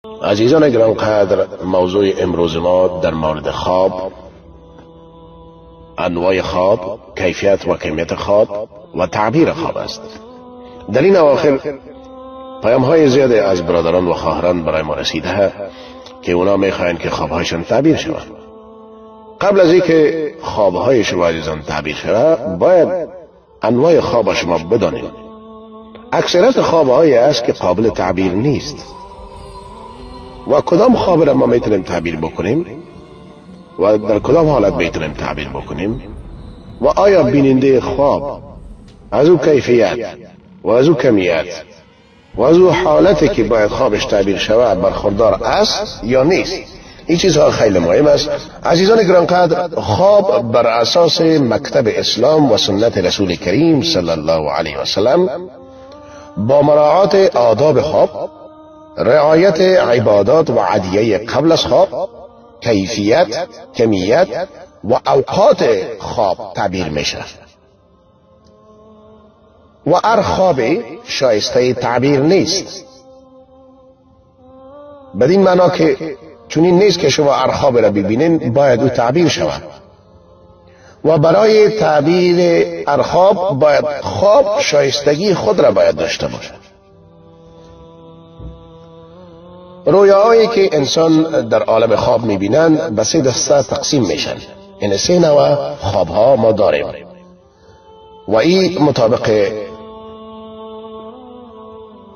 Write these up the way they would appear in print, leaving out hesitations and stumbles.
عزیزان گرانقدر، موضوع امروز ما در مورد خواب، انواع خواب، کیفیت و کمیت خواب و تعبیر خواب است. در این اواخر پیام های زیاده از برادران و خواهران برای ما رسیده که اونا میخواین که خوابهایشان تعبیر شود. قبل از اینکه خوابهای شما عزیزان تعبیر شود، باید انواع خواب شما بدانید. اکثریت خوابهایی است که قابل تعبیر نیست و کدام خواب را ما میتونیم تعبیر بکنیم و در کدام حالت میتونیم تعبیر بکنیم و آیا بیننده خواب از او کیفیت و از او کمیت و از او حالتی که باید خوابش تعبیر شود برخوردار است یا نیست. این چیزها خیلی مهم است. عزیزان گرانقدر، خواب بر اساس مکتب اسلام و سنت رسول کریم صلی الله علیه و سلم با مراعات آداب خواب، رعایت عبادات و عدیه قبل از خواب، کیفیت، کمیت و اوقات خواب تعبیر میشه و هر خواب شایسته تعبیر نیست. بدین معنا که چنین نیست که شما هر خواب را ببینین باید او تعبیر شود و برای تعبیر هر خواب باید خواب شایستگی خود را باید داشته باشد. رویاهایی که انسان در عالم خواب میبینند به 3 دسته تقسیم میشن. این 3 نوع خوابها ما داریم و این مطابق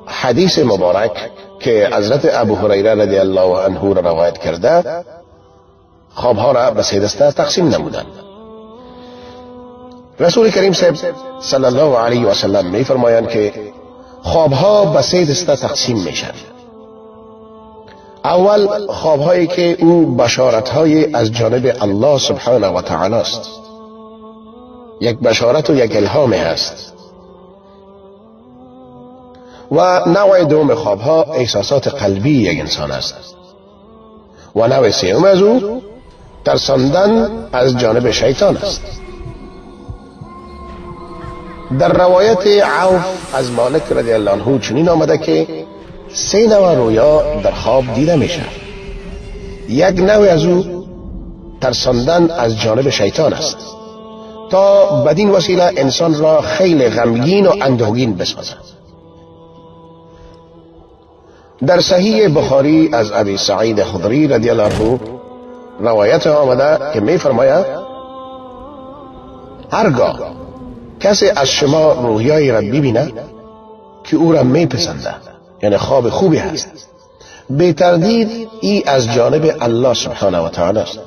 حدیث مبارک که حضرت ابو هریره رضی الله عنه را روایت کرده، خوابها را به 3 دسته تقسیم نمودند. رسول کریم صلی الله علیه و سلم میفرمایند که خوابها به 3 دسته تقسیم میشن. اول خوابهایی که او بشارتهای از جانب الله سبحانه و تعالی است، یک بشارت و یک الهام است. و نوع دوم خوابها احساسات قلبی یک انسان است و نوع سوم از او ترساندن از جانب شیطان است. در روایت عوف از مالک رضی الله عنه چنین آمده که 3 نوع رویا در خواب دیده میشه. یک نوع از او ترساندن از جانب شیطان است تا بدین وسیله انسان را خیلی غمگین و اندوهگین بسازد. در صحیح بخاری از ابی سعید خدری رضی الله عنه روایت آمده که میفرماید هرگاه کسی از شما رویایی را ببینه که او را میپسنده، یعنی خواب خوبی هست، بی تردید ای از جانب الله سبحانه و تعالی است.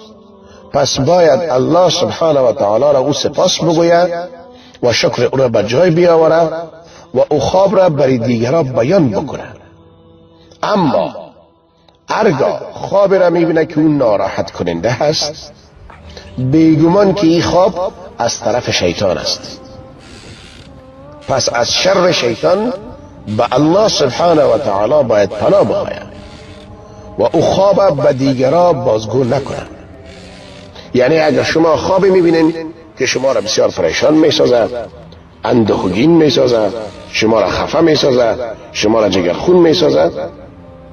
پس باید الله سبحانه و تعالی را او سپاس بگوید و شکر او را به جای بیاورد و او خواب را برای دیگران بیان بکند. اما هرگاه خواب را میبینه که اون ناراحت کننده هست، بیگمان که این خواب از طرف شیطان است. پس از شر شیطان به الله سبحانه و تعالی باید پناه بخواید و او خواب به دیگران بازگو نکنند. یعنی اگر شما خواب میبینین که شما را بسیار پریشان میسازد، اندوهگین میسازد، شما را خفه میسازد، شما را جگرخون میسازد،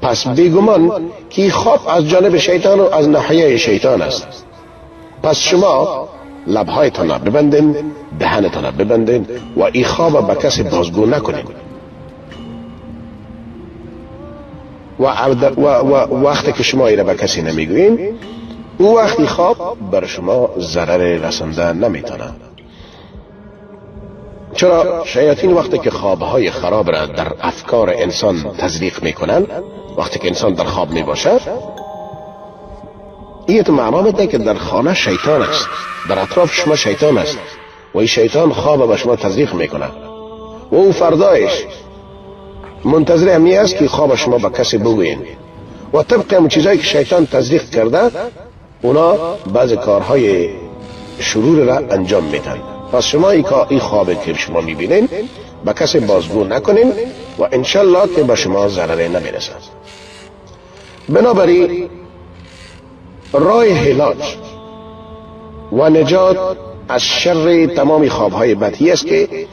پس بیگمان که این خواب از جانب شیطان و از ناحیه شیطان است. پس شما لبهایتان را ببندین، دهنتان را ببندین و این خواب به کسی بازگو نکنین. و وقتی که شما ایره به کسی نمیگوین، او وقتی خواب بر شما ضرر رسنده نمیتونه. چرا شیاطین وقتی که خوابهای خراب را در افکار انسان تزریق میکنن، وقتی که انسان در خواب میباشد، این معنا میده که در خانه شیطان است، در اطراف شما شیطان است و این شیطان خواب به شما تزریق میکنه و او فردایش منتظر همی است که خواب شما به کسی بگوین و طبق همون چیزایی که شیطان تزریق کرده اونا بعض کارهای شرور را انجام میدن. پس شما این خوابی که شما میبینین به کسی بازگو نکنین و انشالله که به شما ضرری نمیرسد. بنابراین راه علاج و نجات از شر تمام خوابهای بدی است که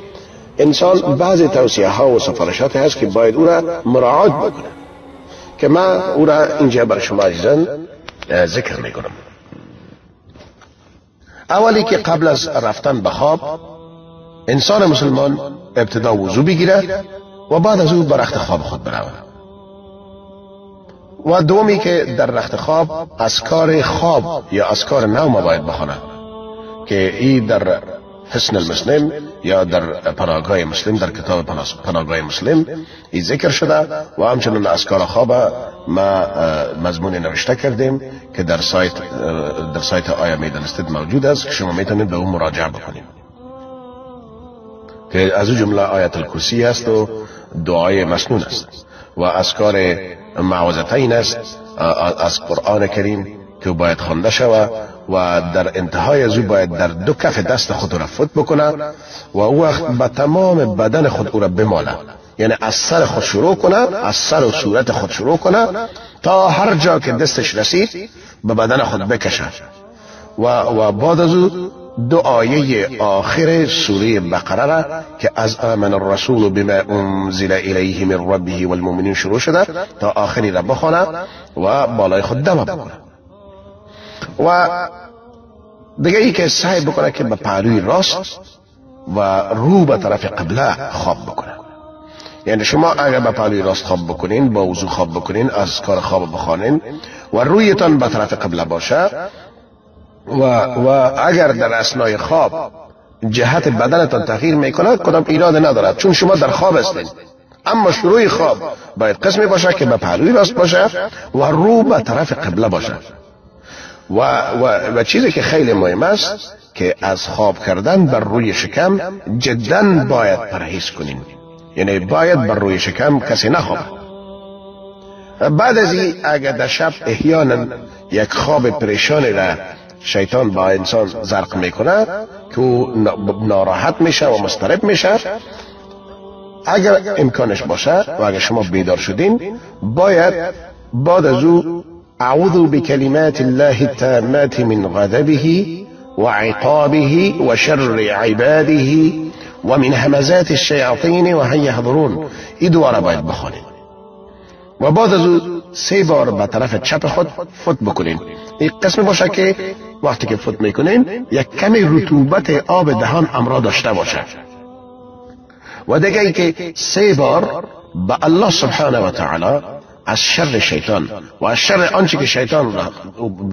انسان بعض توصیه ها و سفارشات هست که باید او را مراعات بکنه که من او را اینجا برای شما عزیزان ذکر میکنم. اولی که قبل از رفتن به خواب انسان مسلمان ابتدا وضو بگیره و بعد از او به رخت خواب خود برود. و دومی که در رخت خواب اذکار خواب یا اذکار نوم باید بخونه که این در حسن المسلم یا در پناهگاه مسلم، در کتاب پناهگاه مسلم این ذکر شده و همچنین اذکار خواب ما مضمون نوشته کردیم که در سایت آیا میدانستید موجود است که شما میتونید به اون مراجعه بکنید که از اون جمله آیت الکرسی است و دعای مسنون است و اذکار معوذتین است از قرآن کریم که باید خوانده شود و در انتهای از او باید در دو کف دست خود را فوت بکنه و او وقت به تمام بدن خود او را بماله، یعنی از سر خود شروع کنه، از سر و صورت خود شروع کنه تا هر جا که دستش رسید به بدن خود بکشه و بعد از او دو آیه آخر سوره بقره را که از آمن الرسول بما انزل الیه من ربه والمؤمنین شروع شده تا آخری را بخونه و بالای خود دم بکنه و دیگه ای که سعی بکنه که به پهلوی راست و رو به طرف قبله خواب بکنه. یعنی شما اگر به پهلوی راست خواب بکنین، با وضو خواب بکنین، از کار خواب بخوانین و رویتان به طرف قبله باشه و اگر در اثنای خواب جهت بدنتان تغییر میکنه کدام ایراد ندارد، چون شما در خواب هستین. اما شروع خواب باید قسمی باشه که به پهلوی راست باشه و رو به طرف قبله باشه و چیزی که خیلی مهم است که از خواب کردن بر روی شکم جدا باید پرهیز کنین، یعنی باید بر روی شکم کسی نخوابه. بعد از این اگر در شب احیانا یک خواب پریشانی را شیطان با انسان زرق میکنه که ناراحت میشه و مضطرب میشه، اگر امکانش باشه و اگر شما بیدار شدین باید بعد از او اعوذ بکلمات الله التامات من غضبه وعقابه وشر عباده ومن همزات الشياطين وهن يحضرون این دوباره باید بخونید و بعد از او 3 بار به طرف چپ خود فوت بکنین. این قسم باشه که وقتی که فوت میکنین یک کمی رطوبت آب دهان امرا داشته باشه و دیگه ای که 3 بار به الله سبحانه و تعالی از شر شیطان و از شر آنچه که شیطان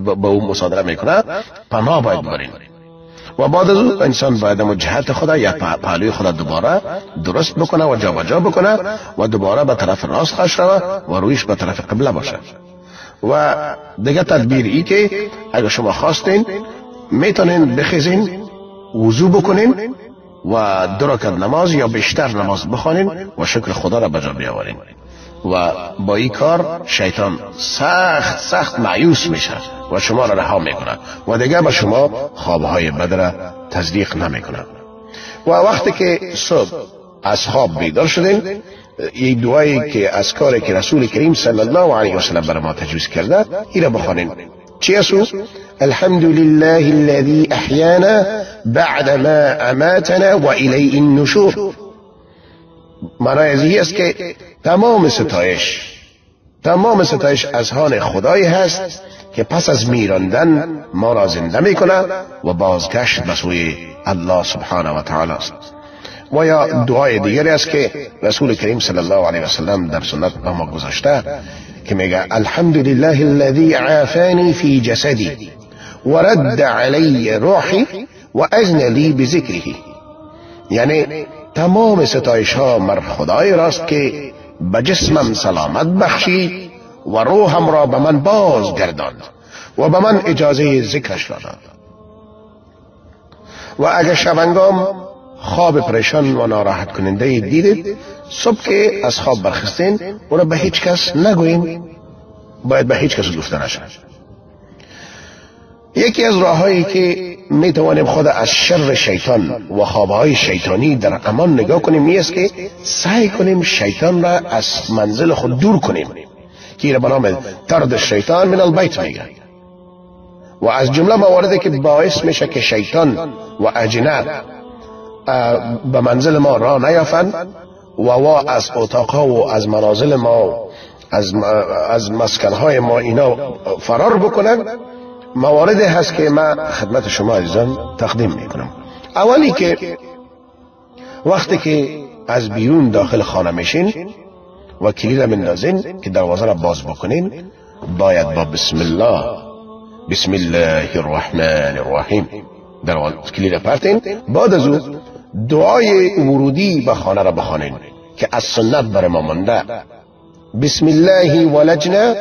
با او مصادره میکنه پناه باید برین و بعد از اون انسان باید جهت خدا یا پهلوی خدا دوباره درست بکنه و جابجا بکنه و دوباره به طرف راست خواهش روه و رویش به طرف قبله باشه. و دیگه تدبیر ای که اگر شما خواستین میتونین بخیزین، وضو بکنین و 2 رکعت نماز یا بیشتر نماز بخوانین و شکر خدا را بجا بیاورین و با این کار شیطان سخت مایوس میشه و شما را رها میکنه و دیگه به شما خوابهای بد را تصدیق نمیکنه. و وقتی که صبح از خواب بیدار شدین این دعایی که از کاری که رسول کریم صلی الله علیه و سلم برای ما تجویز کرده این را بخوانین. چی اسو؟ الحمد لله الذي احیانا بعد ما اماتنا و الیه النشور. معنی از این است که تمام ستایش از آن خدایی هست که پس از میراندن ما را زنده میکنه و بازگشت به سوی الله سبحانه و تعالی است. و یا دعای دیگری است که رسول کریم صلی الله علیه و سلم در سنت به ما گذاشته که میگه الحمد لله الذي عافانی فی جسدی و رد علی روحی و اذن لی بذکره. یعنی تمام ستایش ها مر خدای راست که به جسمم سلامت بخشید و روحم را به من بازگرداند و به من اجازه ذکرش داد. و اگر شبانگام خواب پریشان و ناراحت کننده دیدید، صبح که از خواب برخستین او را به هیچ کس نگوین، باید به هیچ کس گفته نشه. یکی از راههایی که می توانیم خود از شر شیطان و خوابهای شیطانی در امان نگاه کنیم این است که سعی کنیم شیطان را از منزل خود دور کنیم که را به نام طرد شیطان من البیت میگه. و از جمله مواردی که باعث میشه که شیطان و اجنه به منزل ما راه نیافند و از اتاقها و از منازل ما از مسکنهای ما اینا فرار بکنن، مواردی هست که من خدمت شما عزیزان تقدیم میکنم. اولی که وقتی که از بیرون داخل خانه میشین و کلید را بندازین که دروازه را باز بکنین، باید با بسم الله الرحمن الرحیم کلید را پرتین. بعد از او دعای ورودی به خانه را بخوانین که از سنت بر ما مانده: بسم الله ولجنا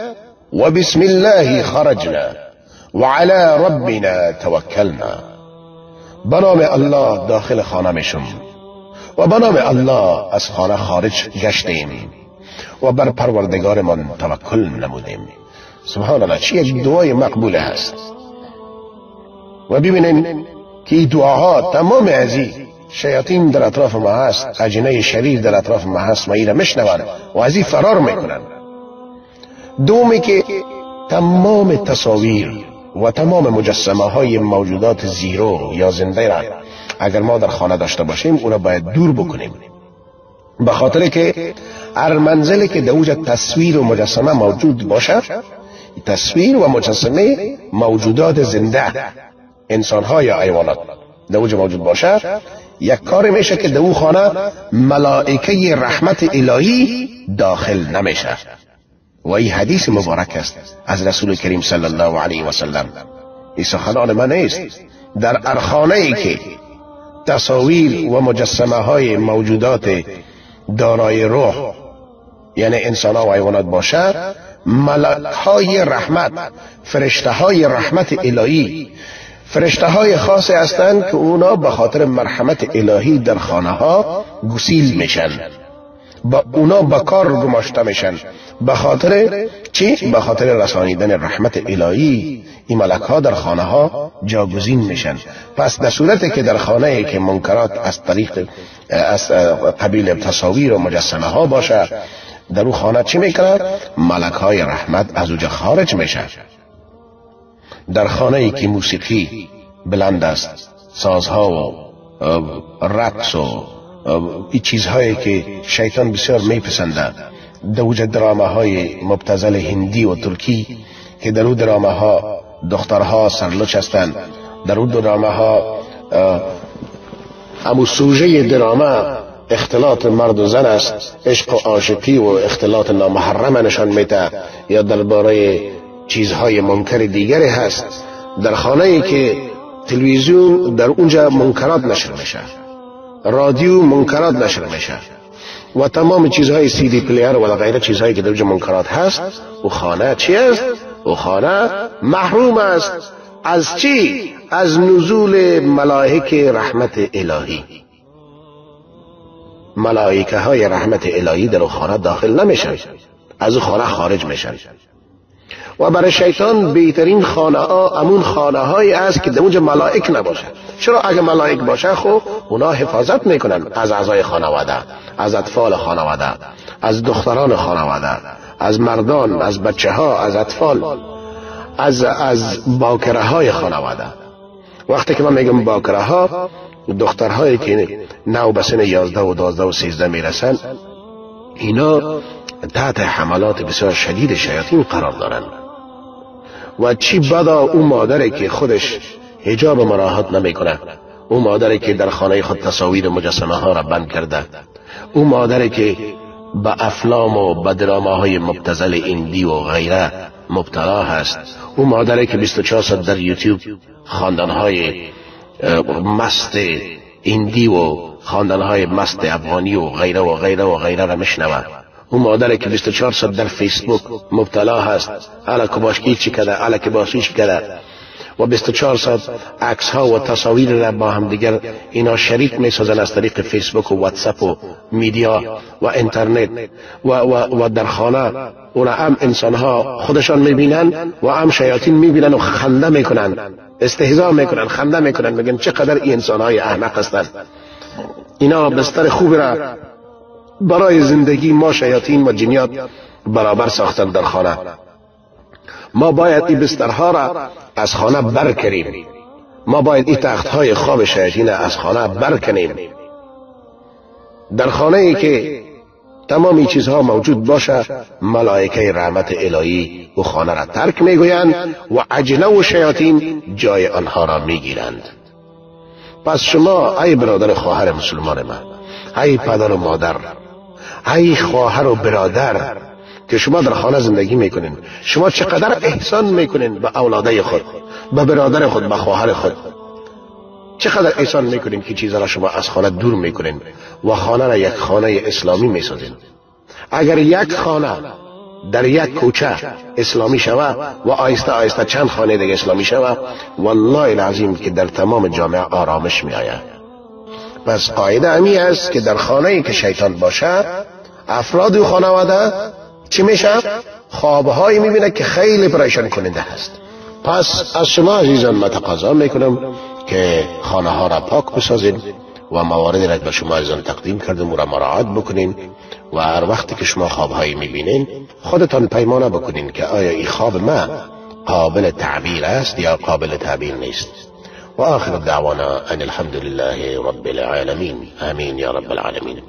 و بسم الله خرجنا و علی ربنا توکلنا. بنام الله داخل خانه میشم و بنام الله از خانه خارج گشتیم و بر پروردگارمان توکل نمودیم. سبحان الله، چه یک دعای مقبول هست. و ببینین که این دعاها تمام ازی شیاطین در اطراف ما هست، اجنه شریر در اطراف ما هست و این را میشنوند و ازی فرار میکنن. دومی که تمام تصاویر و تمام مجسمه های موجودات زیرو یا زنده را اگر ما در خانه داشته باشیم اون را باید دور بکنیم، به خاطر که هر منزلی که در اوج تصویر و مجسمه موجود باشه، تصویر و مجسمه موجودات زنده، انسان ها یا حیوانات در اوج موجود باشه، یک کار میشه که در او خانه ملائکه رحمت الهی داخل نمیشه. و این حدیث مبارک است از رسول کریم صلی الله علیه و سلم. این سخنان من نیست. در هر خانه ای که تصاویر و مجسمه های موجودات دارای روح یعنی انسان ها و حیوانات باشه، ملائکه های رحمت، فرشته های رحمت الهی، فرشته های خاص هستند که اونا به خاطر مرحمت الهی در خانه ها گسیل میشن، با اونا با کار گماشته میشن. به خاطر چی؟ به خاطر رسانیدن رحمت الهی این ملک ها در خانه ها جاگزین میشن. پس در صورتی که در خانه ای که منکرات از طریق از قبیل تصاویر و مجسمه ها باشه، در اون خانه چی میکنه؟ ملک های رحمت از اوجا خارج میشن. در خانه ای که موسیقی بلند است، سازها و رقص و این چیزهایی که شیطان بسیار میپسنده، در اوج دراماهای مبتذل هندی و ترکی که در اون دراماها دخترها سرلوچ هستند، در اون دراماها امو سوژه دراما اختلاط مرد و زن است، عشق و عاشقی و اختلاط نامحرم نشان میده، یا درباره چیزهای منکر دیگری هست. در خانه ای که تلویزیون در اونجا منکرات نشر میشه، رادیو منکرات نشر میشه و تمام چیزهای سی دی پلیر و غیره چیزهایی که در اونجا منکرات هست، و خانه چی است؟ و خانه محروم است از چی؟ از نزول ملائکه رحمت الهی. ملائکه های رحمت الهی در خانه داخل نمیشن، از خانه خارج میشن. و برای شیطان بهترین خانه ها امون خانه هایی است که در اونجا ملائک نباشه. چرا؟ اگه ملائک باشه خب اونا حفاظت میکنن از اعضای خانواده، از اطفال خانواده، از دختران خانواده، از مردان، از بچه ها، از اطفال، از باکره های خانواده. وقتی که من میگم باکره ها، دخترهایی که نو به سن 11 و 12 و 13 میرسن، اینا تحت حملات بسیار شدید شیاطین قرار دارن. و چی بدا اون مادری که خودش حجاب مراعات نمیکنه، اون مادری که در خانه خود تصاویر مجسمه ها را بند کرده، اون مادری که به افلام و به دراماهای مبتذل هندی و غیره مبتلا هست، اون مادری که 24 ساعت در یوتیوب خواندنهای مست هندی و خواندنهای مست افغانی و غیره و غیره و غیره را میشنوه، اون مادری که 24 ساعت در فیسبوک مبتلا هست، الا کباشکی چی کده، الا کباسی چی کده، و 24 ساعت عکس ها و تصاویر را با هم دیگر اینا شریک می سازن از طریق فیسبوک و واتساپ و میدیا و اینترنت و در خانه اونا هم انسان ها خودشان میبینن و هم شیاطین میبینن و خنده میکنن، استهزا میکنن، خنده میکنن، میگن چقدر این انسان های احمق هستند. اینا بستر خوب را برای زندگی ما شیاطین و جنیات برابر ساختن در خانه. ما باید این بسترها را از خانه برکنیم، ما باید این تختهای خواب شیاطین از خانه برکنیم. در خانه ای که تمام این چیزها موجود باشه، ملائکه رحمت الهی و خانه را ترک میگویند و عجنه و شیاطین جای آنها را میگیرند. پس شما ای برادر خواهر مسلمان من، ای پدر و مادر، ای خواهر و برادر که شما در خانه زندگی میکنین، شما چقدر احسان میکنین به اولاده خود، به برادر خود، به خواهر خود. چقدر احسان میکنین که چیزا را شما از خانه دور میکنین و خانه را یک خانه اسلامی میسازین. اگر یک خانه در یک کوچه اسلامی شوه و آیسته آیسته چند خانه دیگه اسلامی شوه، والله العظیم که در تمام جامعه آرامش می آید. پس قاعده امی است که در خانه‌ای که شیطان باشه، افراد و خانواده چی میشه؟ خوابهایی میبینه که خیلی پریشان کننده هست. پس از شما عزیزان من تقاضا میکنم که خانه ها را پاک بسازین و مواردی را به شما عزیزان تقدیم کردم و را مراعات بکنین و هر وقتی که شما خوابهایی میبینین خودتان پیمانه بکنین که آیا این خواب ما قابل تعبیر است یا قابل تعبیر نیست. و آخر دعوانا ان الحمد لله رب العالمین. آمین یا رب العالمین.